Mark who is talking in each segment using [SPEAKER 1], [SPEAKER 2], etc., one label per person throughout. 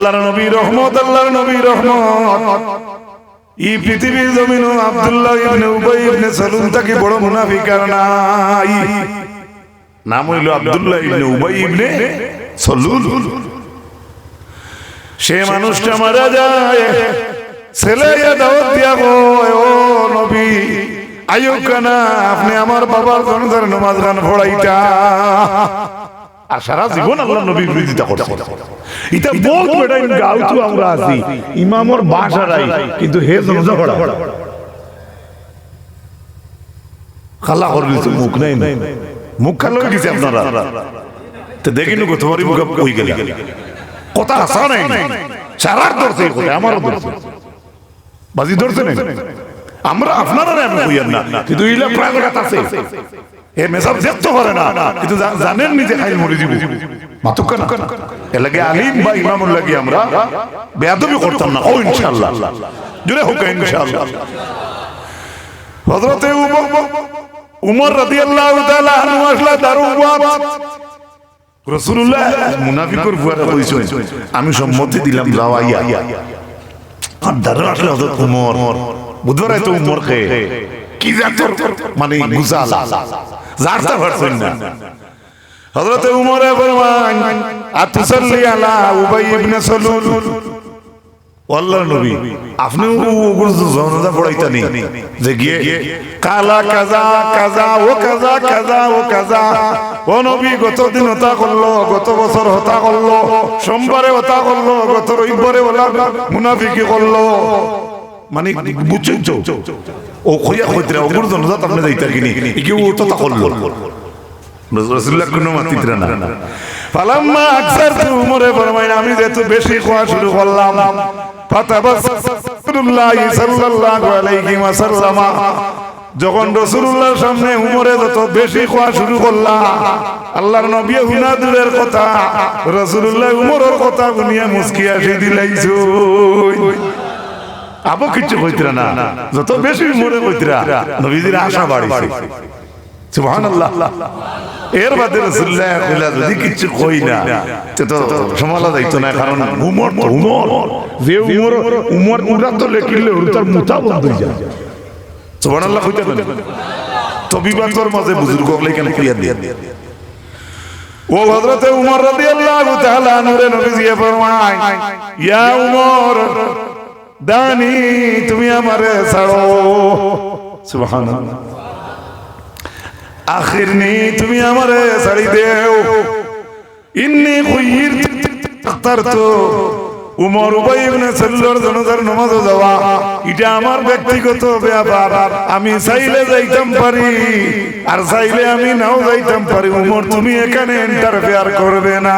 [SPEAKER 1] আল্লাহর নবী রহমত, আল্লাহর নবী রহমত। এই পৃথিবীর জমিনে আব্দুল্লাহ ইবনে উবাই ইবনে সালুল থেকে বড় মুনাফিক আর নাই। নাম হইল আব্দুল্লাহ ইবনে উবাই ইবনে সালুল। সে মানুষটা মারা যায়, ছেলে দাওয়াত দিয়া কয়, ও নবী আইয়ুকানা, আপনি আমার বাবার জনাজার নামাজ গান পড়াইতা। আর সারা জীবন আল্লাহ নবী বিরোধিতা করছে। এটা বহুত বড় গাও তো আমরা আছি, ইমামর বাসা নাই, কিন্তু হে জনাজা পড়া খালা করলি তো মুখ নাই, মুখ খালো গেছে আপনারা তো দেখিনো গো, তোমারই মুখ কই গেল কথা আসা নাই। সারার ধরছে কথা, আমারও ধরছে, বাজি ধরছে না। আমরা আপনারা আমি কইয়ার না, কিন্তু ইলা প্রায় কথা আছে। এ মেসাব দেখতে পারে না, কিন্তু জানেন নিজে খাইল মরে দিব মাতুক না। এর লাগে আলিম বা ইমামুল লাগি আমরা বেয়াদবি করতাম না। ও ইনশাআল্লাহ জুড়ে হোক ইনশাআল্লাহ। হযরতে উমর রাদিয়াল্লাহু তাআলা আনহু আসলা দারুওয়াত রাসূলুল্লাহ মুনাফিকর বুয়ারে কইছেন, আমি সম্মতি দিলাম যাও আইয়া। আর দারু আসলে হযরত উমর বুধবার তো উমর কে কি জাতর মানে গুজালা জারতা পারছেন না। হযরত উমর ফরমান, আতুসাল্লি আলা উবাই ইবনে সালুল। আল্লাহর নবী আপনি ওগুলো জানাজা পড়াইতানি যে গিয়ে কালা কাজা কাজা ও কাজা কাজা ও কাজা। ও নবী গতদিন হতা করলো, গত বছর হতা করলো, সোমবারে হতা করলো, গত রবিবারে ওলা মুনাফিকি করলো। মানে বুঝছেন তো, ও কইয়া কইতরা ওগুলো জানাজা আপনি যাইতা কিনি কি ও তো তা করলো। রাসূলুল্লাহ কোনো মাতিতরা না। ফালাম্মা আকসারতু উমরে ফরমায়, আমি যেহেতু বেশি খাওয়া শুরু করলাম, ফাতাবাসসাল্লাল্লাহু সাল্লাল্লাহু আলাইহি ওয়াসাল্লাম, যখন রাসূলুল্লাহর সামনে উমরে যত বেশি খাওয়া শুরু করলা, আল্লাহর নবী হুনা দূরের কথা, রাসূলুল্লাহ উমরের কথা শুনিয়া মুস্কি হাসি দিলাইছো। আবু কিছু কইতরা না, যত বেশি উমরে কইতরা নবীজির আশা বাড়িছে। সুবহানাল্লাহ। এর বাদে রাসূলুল্লাহ কইলা যদি কিছু কই না তো সমালা যাইতো না, কারণ উমর তো উমর, যে উমর উরা তো লেখিলে ওর তার মুতা বন্ধ হই যায়। সুবহানাল্লাহ কইতে না তবিবাতর মাঝে বুজুর্গ হলে কেন ক্রিয়া দিয়ে ও হযরতে উমর রাদিয়াল্লাহু তাআলা আনহু নবীজি ফরমায়, ইয়া উমর দানি তুমি আমারে ছাড়ো। সুবহানাল্লাহ। আখিরনি তুমি আমারে ছাড়ি দেও। ইন্নী খুইরতু উমর উবাই ইবনে সালুলের জানাজার নামাজে যাওয়া এটা আমার ব্যক্তিগত ব্যাপার। আমি চাইলে যাইতাম পারি, আর চাইলে আমি নাও যাইতাম পারি। উমর তুমি এখানে ইন্টারফেয়ার করবে না।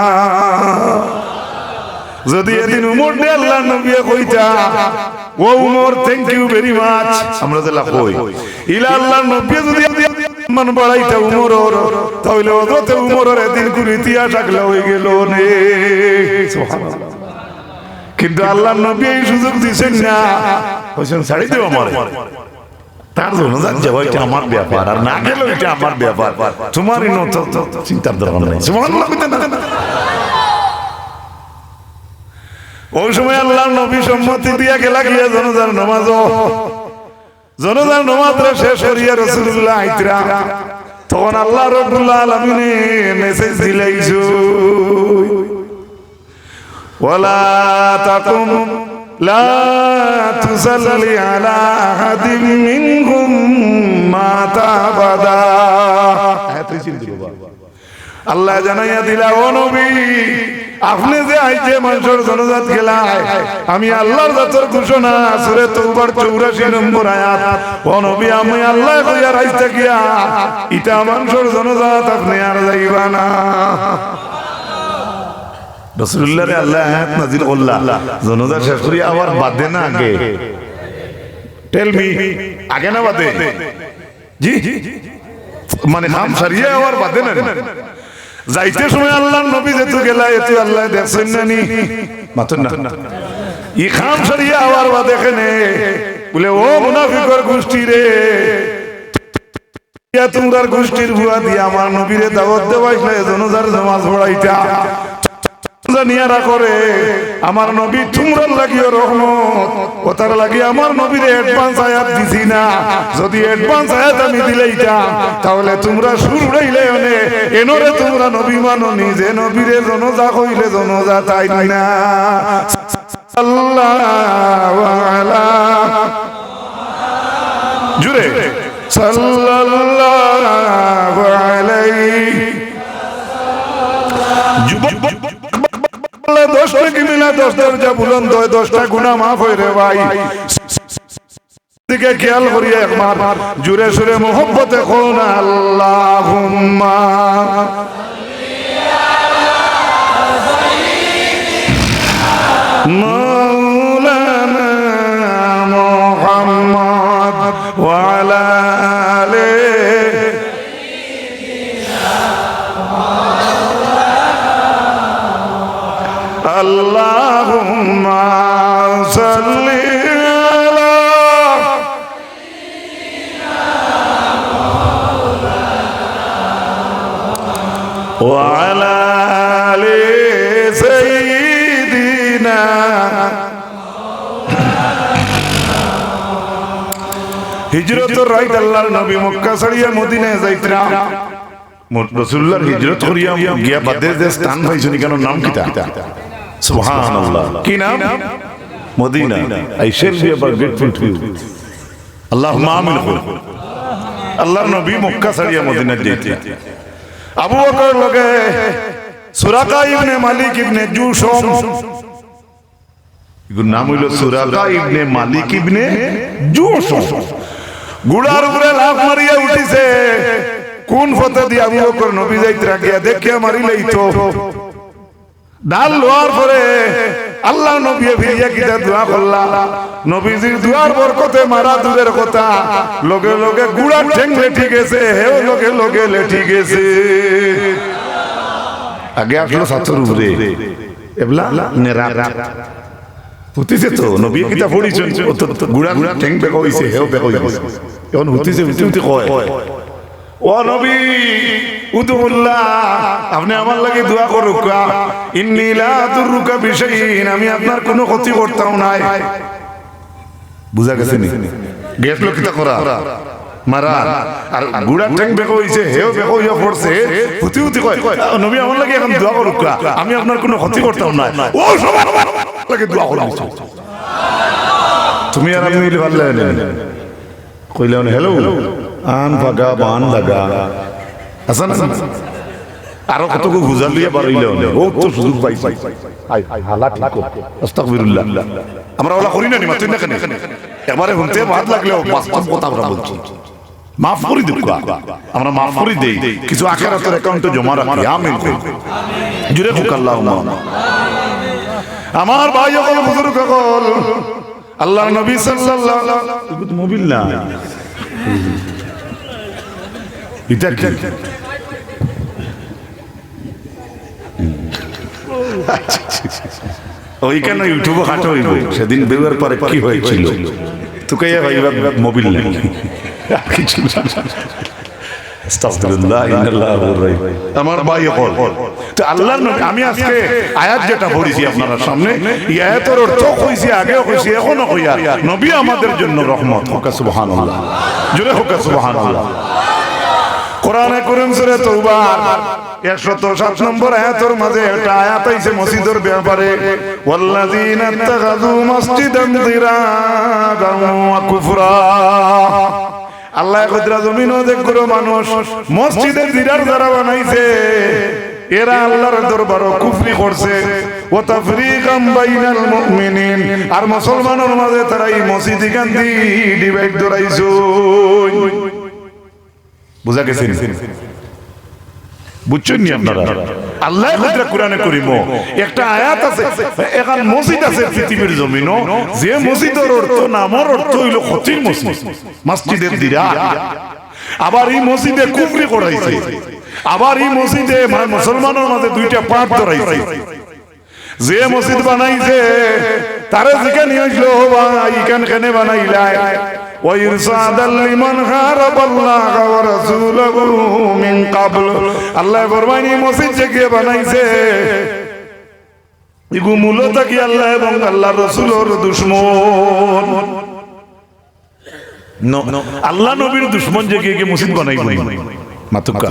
[SPEAKER 1] যদি এদিন উমর দে আল্লাহর নবী কইতা, ও Umar thank you very much, আমরা যেলা কই ইলা আল্লাহর নবী যদি মান বাড়াইতা উমরের, তাহলে হযরতে উমরের এদিন কোন ইতিহাস আগলা হয়ে গেল নে। সুবহানাল্লাহ। কিন্তু আল্লাহর নবী এই সুযোগ দিছেন না, কইছেন ছাড়ি দেও আমারে। তার জন্য যাওয়া এটা আমার ব্যাপার, আর না গেলেও এটা আমার ব্যাপার, তোমারই নত চিন্তার দরকার নেই। সুবহানাল্লাহ। ওই সময় আল্লাহর নবী সম্মতি দিয়া গেলা গিয়া জানাজার নামাজ, জানাজার নামাজটা শেষ করিয়া রাসূলুল্লাহ আইতরা, তখন আল্লাহ রাব্বুল আলামিন মেসেজ দিলাইছো, ওয়ালা তাকুম লা তুসাল্লি আলা আহাদিন মিনহুম মাতা আবাদা। আল্লাহ জানাইয়া দিলা, ও নবী আপনি যে আইছে মানুষের জনজাত গেলায়, আমি আল্লাহর জাতের ঘোষণা সূরা তাওবার 84 নম্বর আয়াত, ও নবী আমি আল্লাহ কইয়া রাইতে গিয়া এটা মানুষের জনজাত আপনি আর যাইবা না। রাসূলুল্লাহ রে আল্লাহ আয়াত নাযিল করলা, জনজাত শেষ করি আবার বাদে না আগে? টেল মি, আগে না বাদে? জি মানে নাম সারিয়ে আবার বাদে না? যাইতে সময় আল্লাহর নবী যেহেতু গেলা, এতে আল্লাহ দেখছেন না নি মাতুন না ই খাম সারিয়া আবার বা দেখেনে বলে, ও মুনাফিকর গোষ্ঠী রে, তোমরার গোষ্ঠীর ভুয়া দিয়ে আমার নবীরে দাওয়াত দেওয়াইছ না, জানাজার নামাজ পড়াইতা। জানিয়ারা করে আমার নবী তোমরা লাগিও রহমত ওটার লাগি আমার নবীর অ্যাডভান্স আয়াত দিছি না যদি অ্যাডভান্স আয়াত আমি দিলাইতাম তাহলে তোমরা শুরু রইলে এনরে তোমরা নবী মানো নিজে নবীরে জনজা কইলে জনজা তাই না সাল্লাল্লাহু আলা জুরে সাল্লাল্লাহু আলাইহি দশটা কি মিলা 10 দরজা বুলন্দ হয় 10টা গুনাহ মাফ হয় রে ভাই দিকে খেয়াল করিয়া একবার জুরে সুরে মোহব্বতে কোন আল্লাহুম্মা মাওলানা মুহাম্মদ ওয়া আলা Allahumma salli ala wa ala ali sayyidina হিজরতের রাইত আল্লাহর নবী মক্কা ছাড়িয়া মদিনায় যাইতরা রাসূলুল্লাহর হিজরত করিয়া গিয়া বাদে যে স্থান পাইছনি কেন নাম কিতা সুবহানাল্লাহ কি নাম Medina I shall be ever grateful to you আল্লাহুম্মা আমিন আল্লাহর নবী মক্কা ছাড়িয়া মদিনা যাইতে আবু বকর লগে সুরাকা ইবনে মালিক ইবনে জুশম এর নাম হইল সুরাকা ইবনে মালিক ইবনে জুশম গুড়ার উপরে লাফ মারিয়া উঠিছে কোন ফতে দিয়া আবু বকর নবী যাইতরা গিয়া দেখিয়া মারিলেই তো ডাল লোয়ার পরে আল্লাহ নবী ফিরিয়া কিটা দোয়া করলা নবীজির দুয়ার বরকতে মারা দূরের কথা লগে লগে গুড়া ঠেং লেঠি গেছে হেও লগে লগে লেঠি গেছে আগে আসলো সাতর উপরে এবলা নেরা হতিছে তো নবী কিটা পড়িছেন গুড়া গুড়া ঠেং বেক হইছে হেও বেক হইছে এখন হতিছে হতি কয় ও নবী উদুল্লাহ আপনি আমার লাগি দোয়া করুক ইন্নী লা আদুরুকা বিশাইইন আমি আপনার কোনো ক্ষতি করতাম না বুঝা গেছে নি গেছলো কিটা করা মারা আর গুড়া ঠ্যাং বেকো হইছে হেও বেকো হইয়া পড়ছে হুতি হুতি কয় নবী আমার লাগি এখন দোয়া করুক আমি আপনার কোনো ক্ষতি করতাম না ও সবার লাগি দোয়া করুক তুমি আর আমি মিলে ভালো লাগে কইলে হ্যালো আন ভাগা বান লাগা আসান আরো কতকু গুজার লিয়া বাড়াইলে ও তো সুযোগ পাইছে হালা ঠিক আস্তাগফিরুল্লাহ আমরা ওলা করি না নি মাতুই না কেন এবারে হুনতে বাদ লাগলেও বাস্তব কথা আমরা বলছি মাফ করে দিও আমরা মাফ করে দেই কিছু আখিরাতের অ্যাকাউন্টে জমা রাখি আমিন জুরে হোক আল্লাহুম্মা আমার ভাই সকল বুজুর্গ সকল আল্লাহর নবী সাল্লাল্লাহু আলাইহি ওয়াসাল্লাম মোবাইল না এটা কি ওইখানে ইউটিউবে হাঁটা হইব সেদিন বের পরে কি হয়েছিল তোকে ভাইবা মোবাইল নাই কিছু আস্তাগফিরুল্লাহ ইন্নাল্লাহু রাহিম আমার ভাই হল তো আল্লাহর নবী আমি আজকে আয়াত যেটা পড়েছি আপনাদের সামনে এই আয়াতের অর্থ কইছি আগেও কইছি এখনো কইয়া নবী আমাদের জন্য রহমত হোক সুবহানাল্লাহ জোরে হোক সুবহানাল্লাহ কোরআনে কারীম সূরা তাওবা 107 নম্বর আয়াতের মাঝে একটা আয়াত আছে মসজিদের ব্যাপারে ওয়াল্লাযীনা ইত্তাখাযু মাসজিদান দিরারান ওয়া কুফরা আল্লাহ কদরা জমিনও দেখো মানুষ মসজিদে দিরার যারা বানাইছে এরা আল্লাহর দরবারে কুফরি করছে ওয়া তাফরীকাম বাইনাল মুমিনিন আর মুসলমানের মাঝে তারা এই মসজিদ গান্ধী ডিভাইড ধরাইছো বুঝা গেছে বুঝছেন নি আপনারা আল্লাহ কদরা কোরআনে কারীম একটা আয়াত আছে এখন মসজিদ আছে পৃথিবীর জমিনও যে মসজিদের অর্থ নামের অর্থ হইল খতির মসজিদ মসজিদের দিরার আবার এই মসজিদে কুফরি করাইছে আবার এই মসজিদে মুসলমানের মাঝে দুইটা পাঠ ধরাইছে যে মসজিদ বানাইছে তারে যেখানে হইলো ভাই কেন বানাইলাই وَإِرْشَادًا لِمَنْ حَارَبَ اللَّهَ وَرَسُولَهُ مِنْ قَبْلُ আল্লাহ ফরমায় এই মসজিদ যে কে বানাইছে ইগু মূলত কি আল্লাহ এবং আল্লাহ রাসূলের দুশমন। আল্লাহ নবীর দুশমন যে গিয়ে মসজিদ বানাইব মাতুকা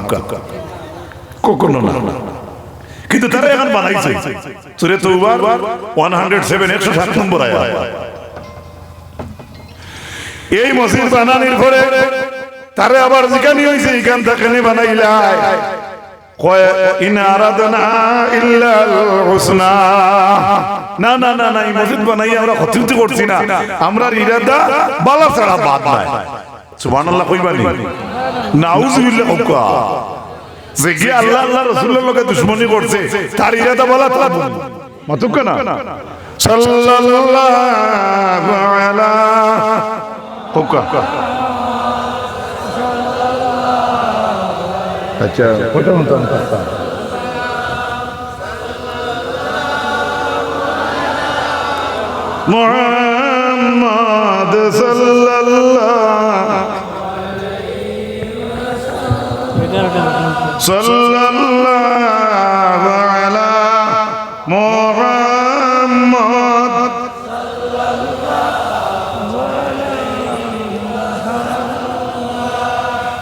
[SPEAKER 1] কখনো না, কিন্তু তারা এখন বানাইছে। সূরা তাওবার 107 107 নম্বর আয়াত। এই মসজিদ বানানোর পরে তারে আবার যেখানে হইছে এখান থেকে বানাইলা কয় ইন আরাদনা ইল্লাল হুসনা। না না না না, এই মসজিদ বানাই আমরা ক্ষতি করছি না, আমরা ইরাদা বালা ছাড়া বাদ নাই। সুবহানাল্লাহ কইবানি, নাউযুবিল্লাহ হুকা। যে কি আল্লাহ আল্লাহ রাসূলের লগে দুশমনি করছে তার ইরাদা বালা ছাড়া মাতুকা না। সাল্লাল্লাহু আলা হুকা। আচ্ছা কত মন্তন করতা মুহাম্মদ সাল্লাল্লাহু আলা মুহাম্মদ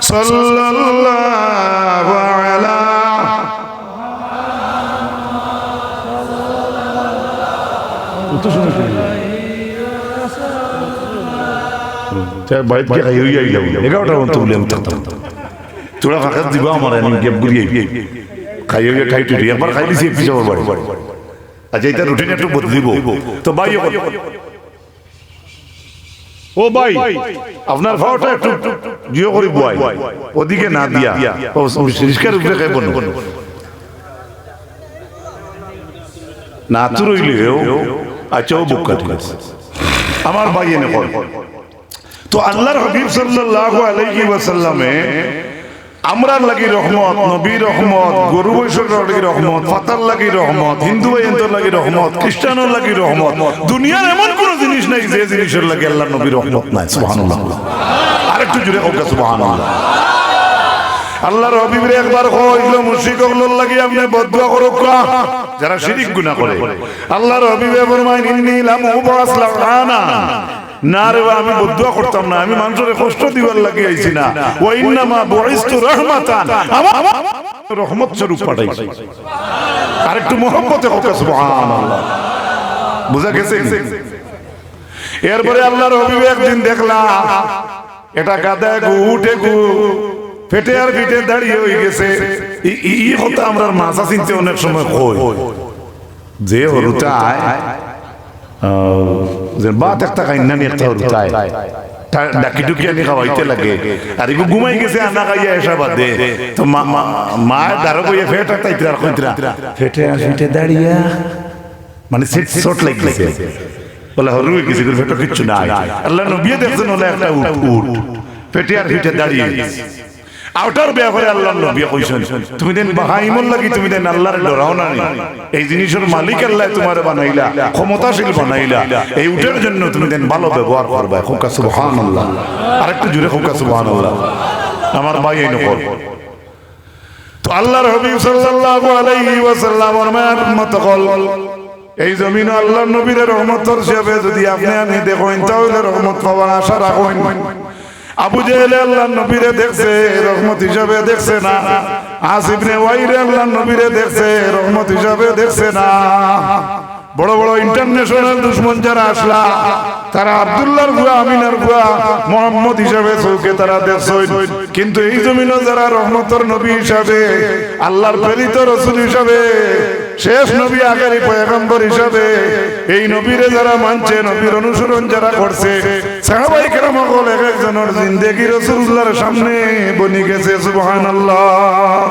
[SPEAKER 1] সাল্লাল্লাহু আলা বাইত কে খাইই আইলাম 11টা মত বললাম তোরা ফাঁকা দিবা আমার আমি গেপ গুলিয়ে খাইই খাইতে একবার খাই দিছি পিছে বাড়ি। আচ্ছা এটা রুটিন একটু বদলিব তো ভাই ও ভাই আপনার ভাওটা একটু জিও করে বয় ওদিকে না দিয়া পরিষ্কার উপরে খাইব না তো রইলেও আচ্ছা ও বুক কাটি আমার ভাই এনে কর। তো আল্লাহর হাবিব সাল্লাল্লাহু আলাইহি ওয়াসাল্লামে আমরার লাগি রহমত, নবী রহমত, গরু বৈশাখের লাগি রহমত, ফাতার লাগি রহমত, হিন্দু ভাইয়ের লাগি রহমত, খ্রিস্টানের লাগি রহমত। দুনিয়ার এমন কোন জিনিস নাই যে জিনিসের লাগি আল্লাহ নবীর রহমত নাই। সুবহানাল্লাহ, আরেকটু জোরে হোক সুবহানাল্লাহ। আল্লাহর হাবিবের একবার কইল মুশরিকগুলোর লাগি আপনি বদদুয়া করো যারা শিরক গুনাহ করে। আল্লাহর হাবিবে ফরমায় ইন্নী লাম উবাস লানা না রে, আমি বদদুয়া করতাম না, আমি মানুষের কষ্ট দিবার লাগি আইছি না। ওয়া ইন্নামা বুইস্তু রাহমাতান, আমার রহমত স্বরূপ পাঠাইছি। আরেকটু মহব্বতে হোক সুবহানাল্লাহ। বুঝা গেছে? এরপরে আল্লাহর হাবিব একদিন দেখলা এটা গাদা উঠে ফেটে আর পিঠে দাঁড়িয়ে হয়ে গেছে। এই কথা আমরা মাথা চিনতে অনেক সময় কই যে হরুতায় বাত একটা কাইন্না নিয়ে একটা হরুতায় ডাকি ডুকি আনি খাওয়াইতে লাগে আর এগু ঘুমাই গেছে আনা খাইয়া এসা বাদে তো মা দাঁড়ো কইয়া ফেট তাইতরা কইতরা ফেটে আর পিঠে দাঁড়িয়ে মানে সেট শট লাগছে বলে হরু কিছু করে ফেটো কিচ্ছু নাই। আল্লাহ নবী দেখছেন হলো একটা উট ফেটে আর পিঠে দাঁড়িয়ে আউটার ব্যাপারে আল্লাহ নবী কইছেন তুমি দেন বাহাইমুল লাগি তুমি দেন আল্লাহর ডরাও না। এই জিনিসের মালিক আল্লাহ তোমারে বানাইলা, ক্ষমতাশীল বানাইলা, এই উটের জন্য তুমি দেন ভালো ব্যবহার করবা। খুকা সুবহানাল্লাহ, আরেকটু জোরে খুকা সুবহানাল্লাহ। আমার ভাই এই নকল তো আল্লাহর হাবিব সাল্লাল্লাহু আলাইহি ওয়াসাল্লামের রহমত কল এই জমিন আল্লাহর নবীর রহমতের হিসাবে যদি আপনি আমি দেখেন তাহলে রহমত পাওয়ার আশা রাখেন। আবু জেহেল আল্লাহর নবীরে দেখছে রহমত হিসাবে দেখছে না, আসিফ ইবনে ওয়াইল আল্লাহর নবীরে দেখছে রহমত হিসাবে দেখছে না। বড় বড় ইন্টারন্যাশনাল দুশমন যারা আসলা তারা আব্দুল্লাহর বুয়া আমিনার বুয়া মুহাম্মদ হিসাবে চৌকে তারা দেখছে, কিন্তু এই জমিনে যারা রহমতের নবী হিসাবে আল্লাহর প্রেরিত রাসূল হিসাবে শেষ নবী আখেরি পয়গম্বর হিসাবে এই নবীরে যারা মানছে, নবীর অনুসরণ যারা করছে, সাহাবায়ে কেরাম হল এক একজনের জিন্দেগি রাসূলুল্লাহর সামনে বনি গেছে। সুবহানাল্লাহ।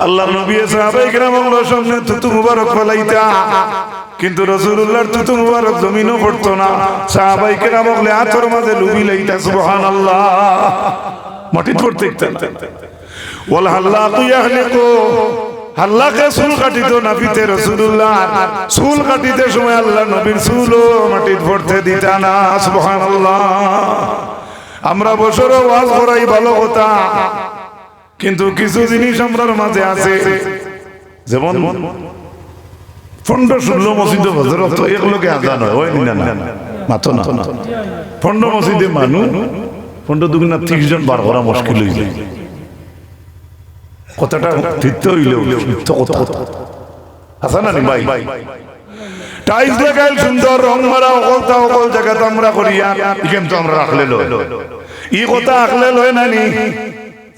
[SPEAKER 1] আল্লাহর নবী সাহাবায়ে কেরামের সামনে থুতু মুবারক ফলাইতা, কিন্তু রাসূলুল্লাহর থুতু মুবারক জমিনও পড়তো না। সাহাবায়ে কেরাম বলে আতর মাঝে লুবি লাইতা। সুবহানাল্লাহ। মাটি পড়তে ওয়াল হাল্লাকু ইয়াহলিকু, হাল্লাকে চুল কাটিত নাবিতে রাসূলুল্লাহ, চুল কাটিতে সময় আল্লাহ নবীর চুলও মাটি পড়তে দিতা না। সুবহানাল্লাহ। আমরা বছরও ওয়াজ করাই ভালো কথা, কিন্তু কিছু জিনিস আমরার মাঝে আছে যেমন 15-16 মসজিদে হজরত তো এগুলোকে আজান হয় ওই না না মাত্র না 15 মসজিদে মানুষ 15 দুগুণা 30 জন বার করা মুশকিল হয়ে যায় কথাটা ঠিক হইল কথা হাসান আলী ভাই টাইলস লাগাইল সুন্দর রং মারা অকল জায়গাতে আমরা করিয়া কিন্তু আমরা রাখলে লয় ই কথা আখলে লয় নানি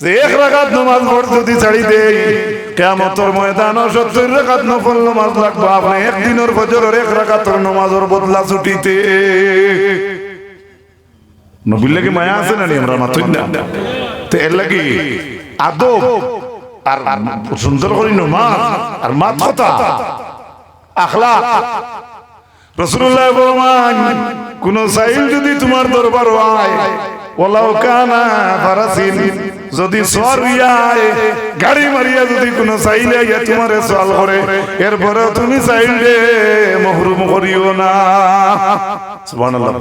[SPEAKER 1] যে এক রাকাত নামাজ পড় যদি ছাড়ি দেই কিয়ামতের ময়দানে 70 রাকাত নফল নামাজ লাগবে আপনি একদিনের ফজরের এক রাকাতের নামাজের বদলা ছুটিতে নবীর লাগি মায়া আছে নানি আমরা মাতুই না তো এর লাগি আদব আর সুন্দর করে নামাজ আর মাত কথা আখলাক রাসূলুল্লাহ ফরমান কোন সাইল যদি তোমার দরবার হয় ওয়ালাউ কানা ফারাসিন যদি সওয়ারিয়ায় গাড়ি মারিয়া যদি কোন সাইলে ইয়া তোমারে সওয়াল করে এরপরে তুমি সাইলে মাহরুম করিও না সুবহানাল্লাহ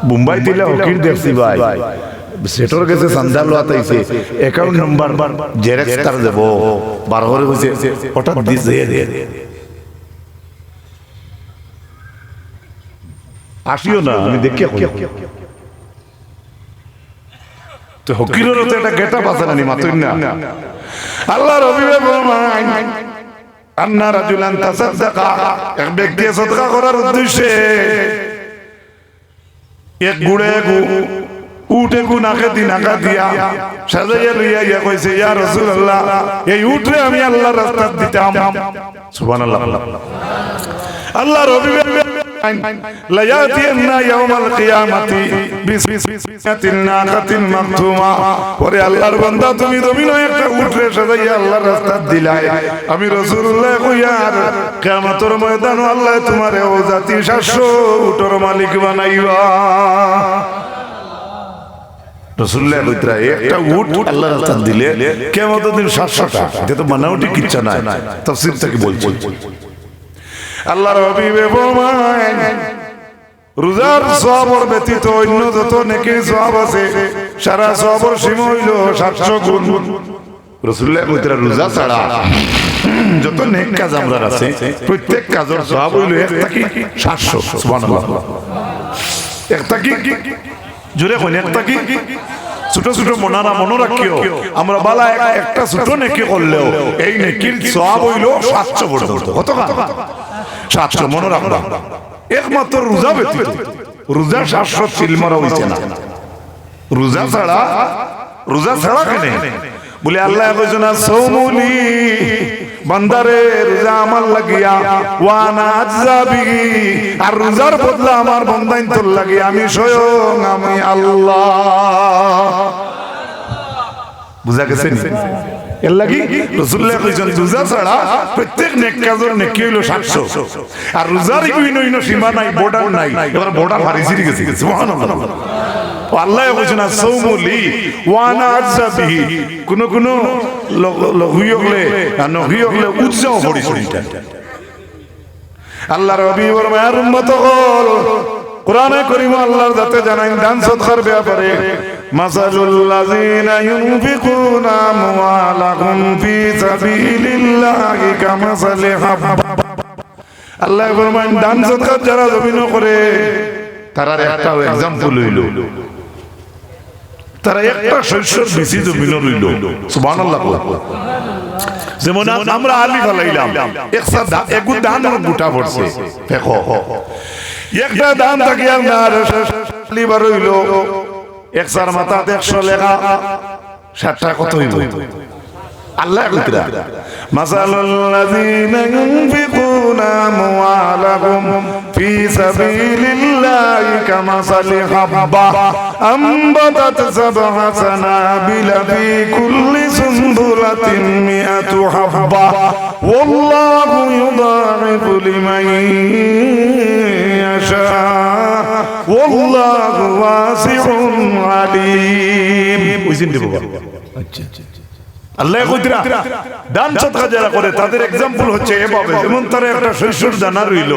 [SPEAKER 1] মুম্বাই দিলা হকির দেখছি ভাই সেটর কাছে সান্দাল লাতাইছে অ্যাকাউন্ট নাম্বার জেরক্স কর দেব বার করে হইছে হঠাৎ দিছে আসিও না আমি দেখি তো হকিরের তো একটা গেটআপ আছে না মাতুই না আল্লাহর হাবিব ফরমান আন্না রাজুলান তাসাদদাকা এক ব্যক্তি সাদকা করার উদ্দেশ্যে এক গুড়ে উটে গুনাকে দিনাকা দিয়া সাজাইয়া লইয়া ইয়া কইছে ইয়া রাসূলুল্লাহ এই উটরে আমি আল্লাহর রাস্তায় দিতাম সুবহানাল্লাহ আল্লাহর হাবিব لا يأتينا يوم القيامة بسنة ناقة مختومة ওরে আল্লাহর বান্দা তুমি জমিনে একটা উটরে সাজাইয়া আল্লাহর রাস্তায় দিলাই আমি রাসূলুল্লাহ কইয়ার কিয়ামতের ময়দানে আল্লাহ তোমারে ও জাতি 700 উটের মালিক বানাইবা রাসূলুল্লাহ কইতরা একটা উট আল্লাহর রাস্তায় দিলে কিয়ামতের দিন 700টা এটা তো বানাওটি কিচ্ছা নাই তাফসীর থেকে বলছি আল্লাহর হাবিব ফরমান রোজার সওয়াবের ব্যতীত অন্য যত নেকির সওয়াব আছে সারা সওয়াবের সীমা হইল 700 গুণ রাসূলুল্লাহ কইতরা রোজা ছাড়া যত নেক কাজ আমরা আছে প্রত্যেক কাজের সওয়াব হইল একটা কি 700 সুবহানাল্লাহ একটা কি জোরে কইন একটা কি ছোট ছোট মনে রাখিও আমরা বালা একটা ছোট নেকি করলেও এই নেকির সওয়াব হইল 700 পর্যন্ত কত 700 মনে রাখবা একমাত্র রোজা ব্যতীত রোজা 700 চিল মারা হইছে না রোজা ছাড়া কেন বলে আল্লাহ কইছেন সৌমুলি বান্দারে রোজা আমার লাগিয়া ওয়ানা আযযাবি আর রোজার বদলা আমার বান্দাইন তোর লাগি আমি স্বয়ং আমি আল্লাহ বুঝা গেছে এর লাগি রাসূলুল্লাহ কইছেন রোজা ছাড়া প্রত্যেক নেক কাজের নেকি হইল 700 আর রোজার কোনো সীমা নাই বর্ডার নাই এবার বর্ডার হারিয়ে গেছে সুবহানাল্লাহ আল্লাহ কইছেন সৌমুলি ওয়ানা আযযাবি কোন লহুইয়গলে নহইয়গলে উৎসাহ পড়িছে এটা আল্লাহর হাবিব ওর মায়ের উম্মত হল কোরআনে কারীম আল্লাহর যাতে জানাই দান সদকার ব্যাপারে মাসালুল লাযিনা ইউনফিকুনা আমওয়ালাহুম ফি সাবিলিল্লাহি কামাসালি হাব্বা আল্লাহ ফরমান দান সদকা যারা জমিনে করে তারার একটা एग्जांपल হইল তারা একটা শস্যের বেশি জমিনে রইল সুবহানাল্লাহ যেমন আমরা আলি ফলাইলাম একসাথে একু দানের গুটা পড়ছে দেখো একটা দান থাকি আপনার লিবার হইল একসার মাথা 100 লেখা 60টা কত হইব আল্লাহ কইতরা মাসালুল লাযিনা ইউনফিকুনা আমওয়ালাহুম ফি সাবিলিল্লাহি কামাসালি হাব্বা আমবাতাত সাবহা সানাবিলা ফি কুল্লি সুনবুলাতিন মিআতু হাব্বা ওয়াল্লাহু ইউদাইফু লিমান ইয়াশা ওয়াল্লাহু ওয়াসিউন আলীম বুঝিন দেব আচ্ছা আল্লাহ কইতরা দান সদকা যারা করে তাদের एग्जांपल হচ্ছে এভাবে যেমন তারা একটা শস্যের দানা রইল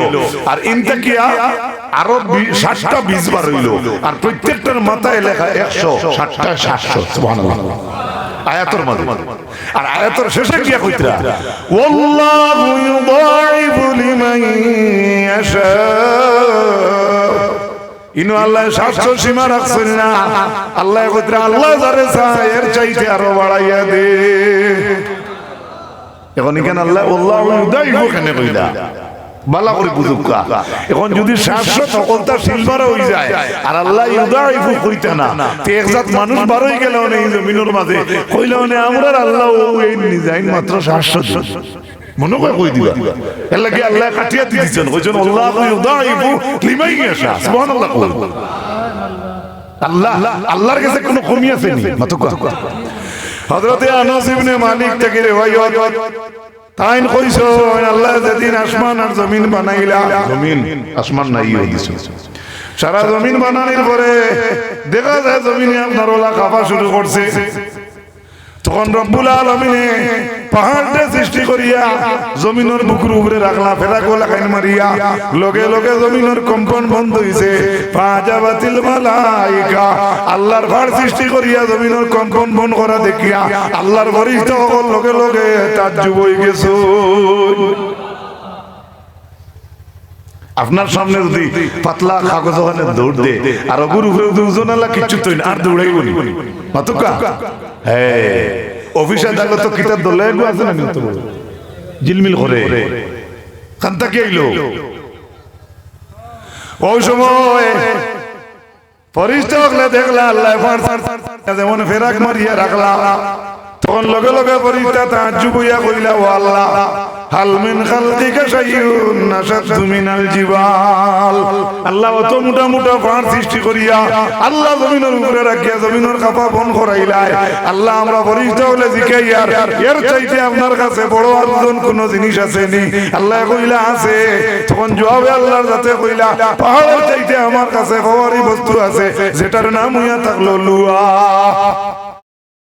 [SPEAKER 1] আর ইনতাকিয়া আরো 60টা বীজ বার হইল আর প্রত্যেকটার মাথায় লেখা 100 60টা 700 সুবহানাল্লাহ আয়াতের মাঝে আর আয়াতের শেষে কি কইতরা ওয়াল্লাহু ইউদাইফু লিমান ইয়াশা ইনো আল্লাহ শাস্ত্র সীমা রাখছেন না আল্লাহ কইতরা আল্লাহ যারে চায় এর চাইতে আরো বাড়াইয়া দে এখন এখানে আল্লাহ আল্লাহু ইউদাইফু কেন কইলা বালা করে বুঝুকা এখন যদি 700 তকলটা সিলভার হয়ে যায় আর আল্লাহ ইউদাইফু কইতা না তে একজাত মানুষ বারই গেল না এই জমিনের মাঝে কইলো না আমরা আল্লাহ এই নিজাইন মাত্র 700 মনে কই দিবা এর লাগি আল্লাহ কাটিয়া দিছেন কইছেন আল্লাহু ইউদাইফু লিমান ইয়াশা সুবহানাল্লাহ আল্লাহ আল্লাহর কাছে কোনো কমি আছে নি মাতুকা হযরত আনাস ইবনে মালিক থেকে রিওয়ায়াত তাইন কইছো আল্লাহ যেদিন আসমান আর জমিন বানাইলা জমিন আসমান নাই হইছে সারা জমিন বানানোর পরে দেখা যায় জমিনে আপনার ওলা কাঁপা শুরু করছে তখন রব্বুল আলামিনে পাহাড়টা সৃষ্টি করিয়া জমিনের বুকুর উপরে রাখলা ফেরাকোলা খাইন মারিয়া লগে লগে জমিনের কম্পন বন্ধ হইছে ফাজাবাতিল মালাইকা আল্লাহর ভার সৃষ্টি করিয়া জমিনের কম্পন বন্ধ করা দেখিয়া আল্লাহর ফেরেশতা সকল লগে লগে তাজ্জুব হয়ে গেছে আপনার সামনে যদি পাতলা কাগজ ওখানে দৌড় দে আর ওগুর উপরে ওজন আল্লাহ কিচ্ছু তো আর দৌড়াই বলি মাতুকা হ্যাঁ অফিসে দেখো তো কিতাব দলে আছে না কিন্তু জিলমিল করে কান্তা কি আইলো ওই সময় ফেরেশতা হলে দেখলা আল্লাহ যেমন ফেরাক মারিয়া রাখলা তখন লগে লগে ফেরেশতা তাজ্জুব হইয়া কইলা ও আল্লাহ হাল মিন খালকিকা শাইউন নাশাদু মিনাল জিবাল আল্লাহ অত মোটা মোটা পাহাড় সৃষ্টি করিয়া আল্লাহ জমিনের উপরে রাখিয়া জমিনের কাপা বন করাইলাই আল্লাহ আমরা ফেরেশতা হলে জিকাই আর এর চাইতে আপনার কাছে বড় আরজন কোন জিনিস আছে নি আল্লাহ কইলা আছে তখন জবাবে আল্লাহর যাতে কইলা পাহাড়ের চাইতে আমার কাছে ভারী বস্তু আছে যেটার নাম হইয়া থাকলো লুহা